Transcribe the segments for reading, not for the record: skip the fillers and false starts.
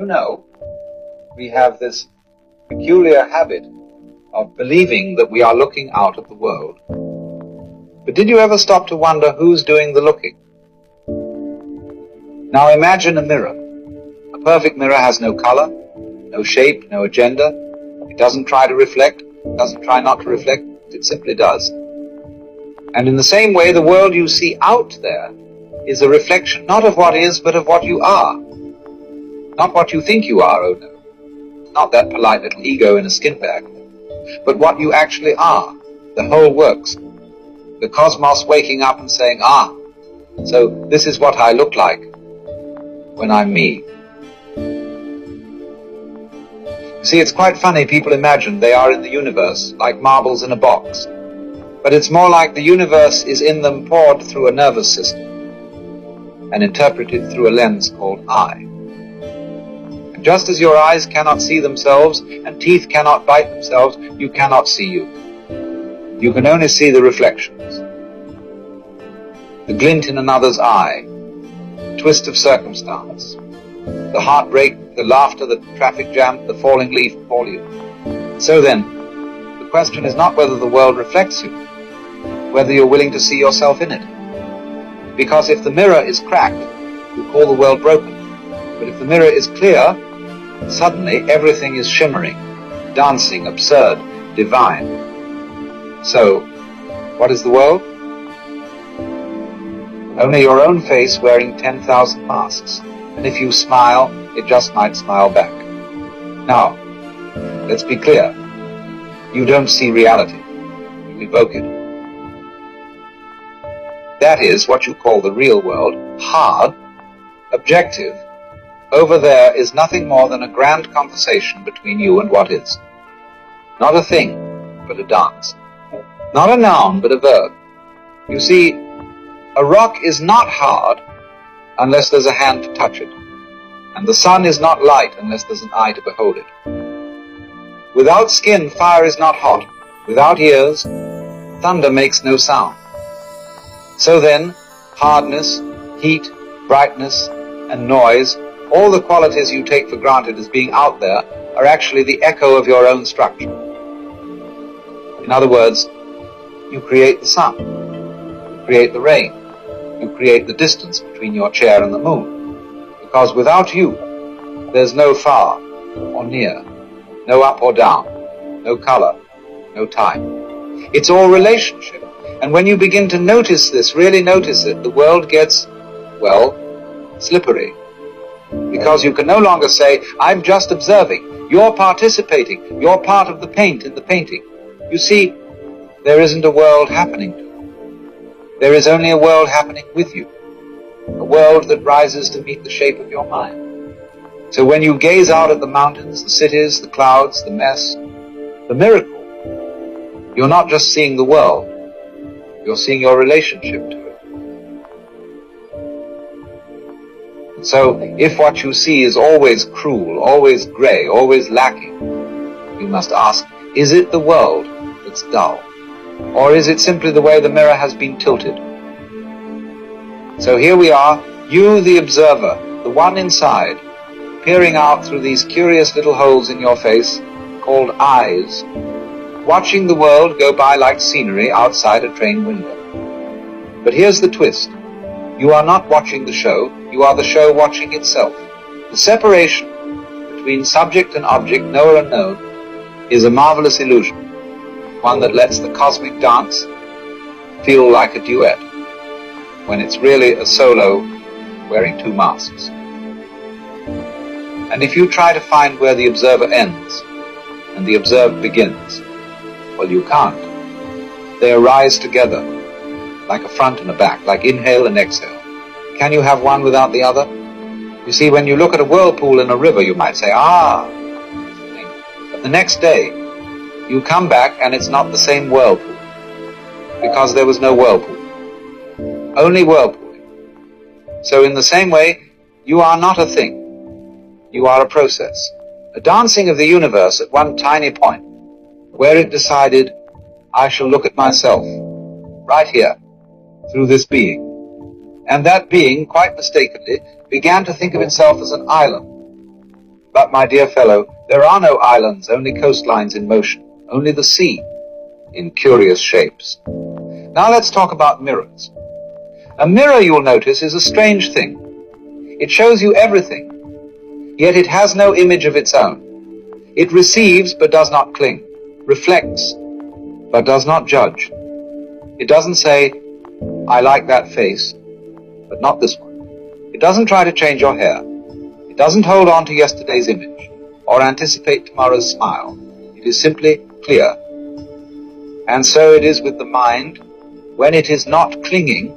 You know, we have this peculiar habit of believing that we are looking out at the world. But did you ever stop to wonder who's doing the looking? Now imagine a mirror. A perfect mirror has no color, no shape, no agenda. It doesn't try to reflect, doesn't try not to reflect, it simply does. And in the same way, the world you see out there is a reflection not of what is, but of what you are. Not what you think you are, oh no. Not that polite little ego in a skin bag. But what you actually are, the whole works. The cosmos waking up and saying, so this is what I look like when I'm me. You see, it's quite funny, people imagine they are in the universe, like marbles in a box. But it's more like the universe is in them, poured through a nervous system and interpreted through a lens called eye. And just as your eyes cannot see themselves and teeth cannot bite themselves, you cannot see you. You can only see the reflections, the glint in another's eye, the twist of circumstance, the heartbreak, the laughter, the traffic jam, the falling leaf before you. So then, the question is not whether the world reflects you, whether you're willing to see yourself in it. Because if the mirror is cracked, you call the world broken. But if the mirror is clear, suddenly everything is shimmering, dancing, absurd, divine. So, what is the world? Only your own face wearing 10,000 masks. And if you smile, it just might smile back. Now, let's be clear. You don't see reality. You evoke it. That is what you call the real world, hard, objective. Over there is nothing more than a grand conversation between you and what is. Not a thing, but a dance. Not a noun, but a verb. You see, a rock is not hard unless there's a hand to touch it. And the sun is not light unless there's an eye to behold it. Without skin, fire is not hot. Without ears, thunder makes no sound. So then, hardness, heat, brightness, and noise, all the qualities you take for granted as being out there, are actually the echo of your own structure. In other words, you create the sun, you create the rain, you create the distance between your chair and the moon. Because without you, there's no far or near, no up or down, no color, no time. It's all relationship. And when you begin to notice this, really notice it, the world gets, slippery. Because you can no longer say, I'm just observing. You're participating. You're part of the paint in the painting. You see, there isn't a world happening to you. There is only a world happening with you. A world that rises to meet the shape of your mind. So when you gaze out at the mountains, the cities, the clouds, the mess, the miracle, you're not just seeing the world. You're seeing your relationship to it. And so, if what you see is always cruel, always grey, always lacking, you must ask, is it the world that's dull? Or is it simply the way the mirror has been tilted? So here we are, you the observer, the one inside, peering out through these curious little holes in your face, called eyes, watching the world go by like scenery outside a train window. But here's the twist. You are not watching the show, you are the show watching itself. The separation between subject and object, knower and known, is a marvelous illusion, one that lets the cosmic dance feel like a duet, when it's really a solo wearing two masks. And if you try to find where the observer ends and the observed begins, well, you can't. They arise together, like a front and a back, like inhale and exhale. Can you have one without the other? You see, when you look at a whirlpool in a river, you might say, But the next day, you come back and it's not the same whirlpool, because there was no whirlpool. Only whirlpooling. So in the same way, you are not a thing. You are a process. A dancing of the universe at one tiny point, where it decided, I shall look at myself, right here, through this being. And that being, quite mistakenly, began to think of itself as an island, But, my dear fellow, there are no islands, only coastlines in motion, only the sea in curious shapes. Now let's talk about mirrors. A mirror, you'll notice, is a strange thing. It shows you everything, yet it has no image of its own. It receives but does not cling, reflects but does not judge. It doesn't say, I like that face, but not this one. It doesn't try to change your hair. It doesn't hold on to yesterday's image or anticipate tomorrow's smile. It is simply clear. And so it is with the mind when it is not clinging,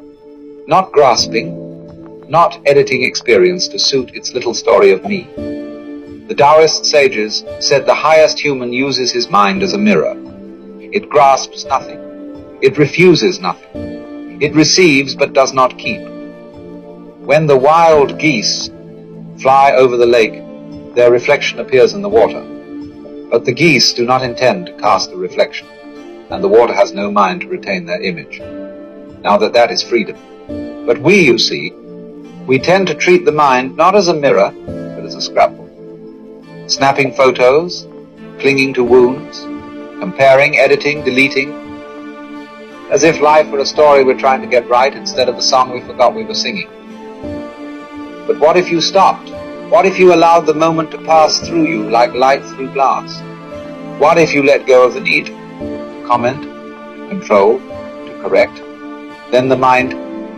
not grasping, not editing experience to suit its little story of me. The Taoist sages said the highest human uses his mind as a mirror. It grasps nothing. It refuses nothing. It receives but does not keep. When the wild geese fly over the lake, their reflection appears in the water. But the geese do not intend to cast a reflection, and the water has no mind to retain their image. Now that is freedom. But we, you see, we tend to treat the mind not as a mirror, but as a scrapbook. Snapping photos, clinging to wounds, comparing, editing, deleting, as if life were a story we're trying to get right instead of the song we forgot we were singing. But what if you stopped? What if you allowed the moment to pass through you like light through glass? What if you let go of the need to comment, to control, to correct? Then the mind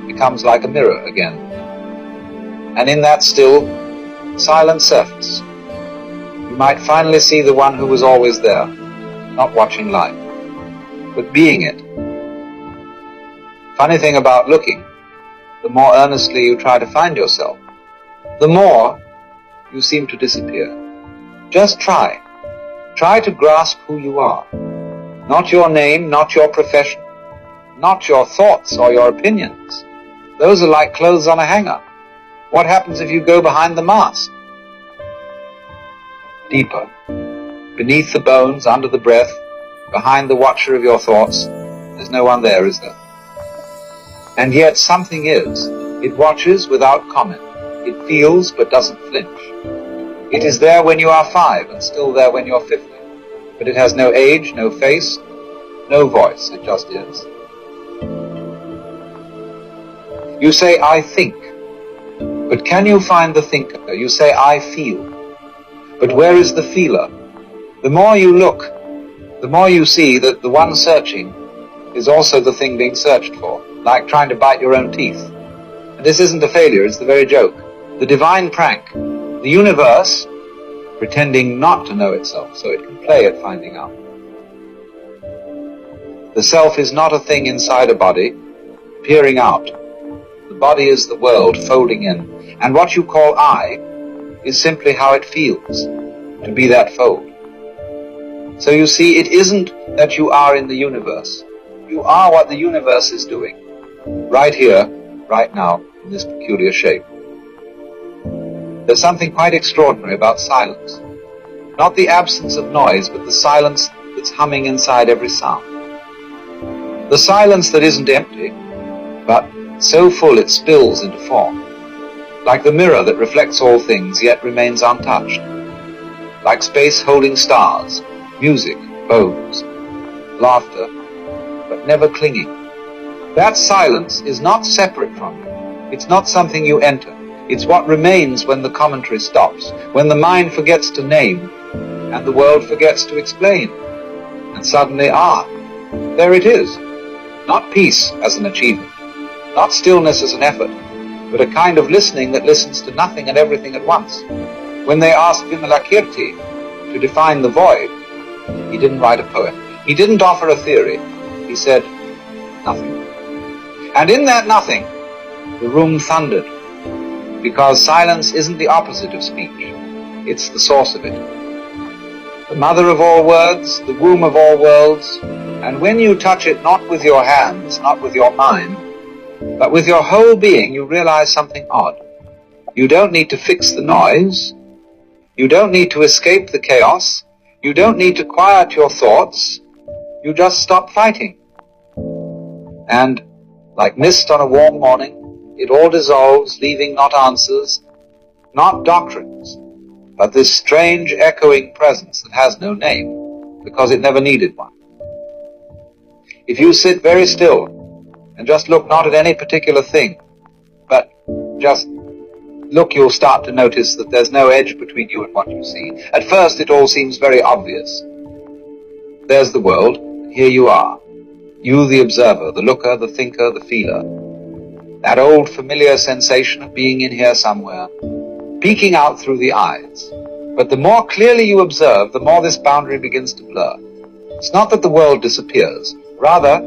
becomes like a mirror again. And in that still, silent surface, you might finally see the one who was always there, not watching life, but being it. Funny thing about looking, the more earnestly you try to find yourself, the more you seem to disappear. Just try. Try to grasp who you are. Not your name, not your profession, not your thoughts or your opinions. Those are like clothes on a hanger. What happens if you go behind the mask? Deeper. Beneath the bones, under the breath, behind the watcher of your thoughts, there's no one there, is there? And yet something is. It watches without comment. It feels but doesn't flinch. It is there when you are 5 and still there when you're 50. But it has no age, no face, no voice. It just is. You say, I think. But can you find the thinker? You say, I feel. But where is the feeler? The more you look, the more you see that the one searching is also the thing being searched for, like trying to bite your own teeth. And this isn't a failure, it's the very joke. The divine prank. The universe pretending not to know itself so it can play at finding out. The self is not a thing inside a body, peering out. The body is the world folding in. And what you call I is simply how it feels to be that fold. So you see, it isn't that you are in the universe. You are what the universe is doing. Right here, right now, in this peculiar shape. There's something quite extraordinary about silence. Not the absence of noise, but the silence that's humming inside every sound. The silence that isn't empty, but so full it spills into form. Like the mirror that reflects all things, yet remains untouched. Like space holding stars, music, bones, laughter, but never clinging. That silence is not separate from you. It's not something you enter. It's what remains when the commentary stops, when the mind forgets to name, and the world forgets to explain. And suddenly, there it is. Not peace as an achievement, not stillness as an effort, but a kind of listening that listens to nothing and everything at once. When they asked Vimalakirti to define the void, he didn't write a poem. He didn't offer a theory. He said, nothing. And in that nothing, the room thundered, because silence isn't the opposite of speech. It's the source of it. The mother of all words, the womb of all worlds, and when you touch it not with your hands, not with your mind, but with your whole being, you realize something odd. You don't need to fix the noise. You don't need to escape the chaos. You don't need to quiet your thoughts. You just stop fighting. And, like mist on a warm morning, it all dissolves, leaving not answers, not doctrines, but this strange echoing presence that has no name, because it never needed one. If you sit very still and just look not at any particular thing, but just look, you'll start to notice that there's no edge between you and what you see. At first it all seems very obvious. There's the world, here you are. You, the observer, the looker, the thinker, the feeler. That old familiar sensation of being in here somewhere, peeking out through the eyes. But the more clearly you observe, the more this boundary begins to blur. It's not that the world disappears. Rather,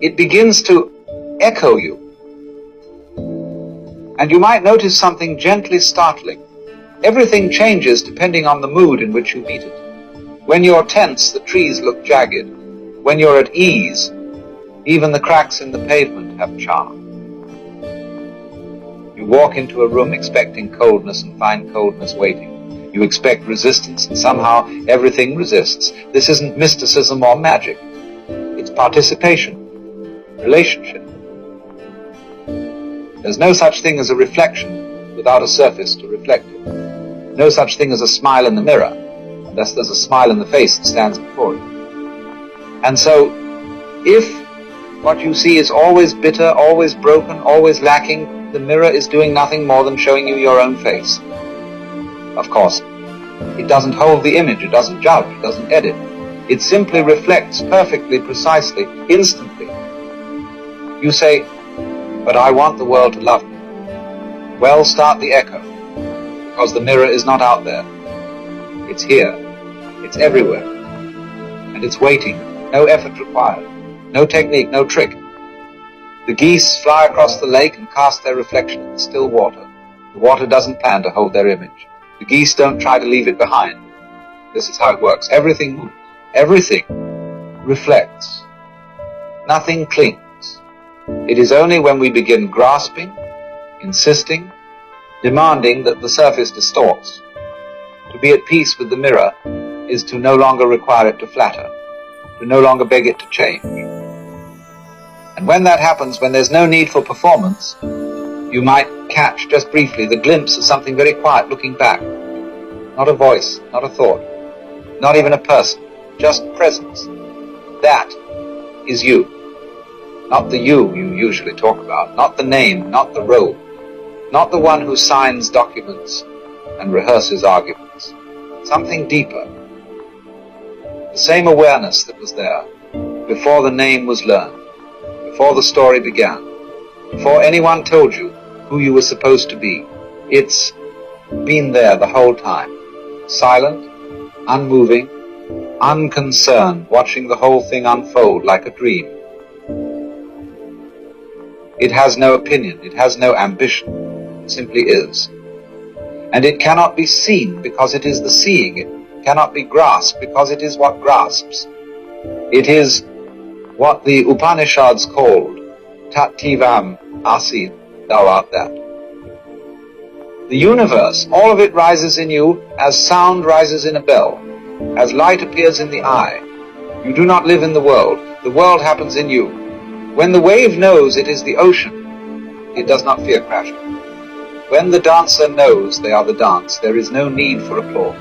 it begins to echo you. And you might notice something gently startling. Everything changes depending on the mood in which you meet it. When you're tense, the trees look jagged. When you're at ease, even the cracks in the pavement have charm. You walk into a room expecting coldness and find coldness waiting. You expect resistance and somehow everything resists. This isn't mysticism or magic. It's participation, relationship. There's no such thing as a reflection without a surface to reflect it. No such thing as a smile in the mirror, unless there's a smile in the face that stands before it. And so, if what you see is always bitter, always broken, always lacking, the mirror is doing nothing more than showing you your own face. Of course, it doesn't hold the image, it doesn't judge, it doesn't edit. It simply reflects perfectly, precisely, instantly. You say, but I want the world to love me. Well, start the echo, because the mirror is not out there. It's here. It's everywhere. And it's waiting. No effort required. No technique, no trick. The geese fly across the lake and cast their reflection in the still water. The water doesn't plan to hold their image. The geese don't try to leave it behind. This is how it works. Everything moves. Everything reflects. Nothing clings. It is only when we begin grasping, insisting, demanding that the surface distorts. To be at peace with the mirror is to no longer require it to flatter, to no longer beg it to change. And when that happens, when there's no need for performance, you might catch just briefly the glimpse of something very quiet looking back. Not a voice, not a thought, not even a person, just presence. That is you. Not the you usually talk about, not the name, not the role, not the one who signs documents and rehearses arguments. Something deeper. The same awareness that was there before the name was learned, before the story began, before anyone told you who you were supposed to be. It's been there the whole time, silent, unmoving, unconcerned, watching the whole thing unfold like a dream. It has no opinion, it has no ambition, it simply is. And it cannot be seen because it is the seeing, it cannot be grasped because it is what grasps. It is what the Upanishads called Tattivam Asi, thou art that. The universe, all of it rises in you as sound rises in a bell, as light appears in the eye. You do not live in the world happens in you. When the wave knows it is the ocean, it does not fear crashing. When the dancer knows they are the dance, there is no need for applause.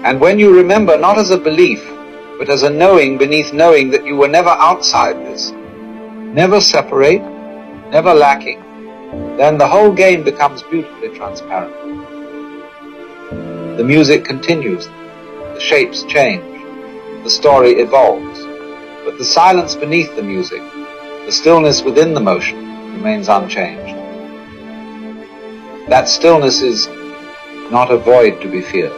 And when you remember not as a belief, but as a knowing beneath knowing that you were never outside this, never separate, never lacking, then the whole game becomes beautifully transparent. The music continues, the shapes change, the story evolves, but the silence beneath the music, the stillness within the motion, remains unchanged. That stillness is not a void to be feared.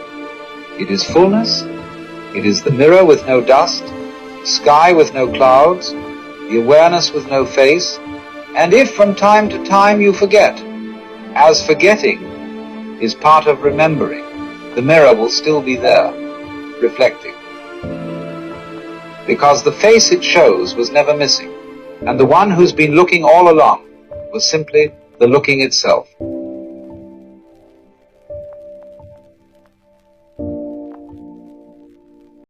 It is fullness, it is the mirror with no dust, sky with no clouds, the awareness with no face, and if from time to time you forget, as forgetting is part of remembering, the mirror will still be there, reflecting. Because the face it shows was never missing, and the one who's been looking all along was simply the looking itself.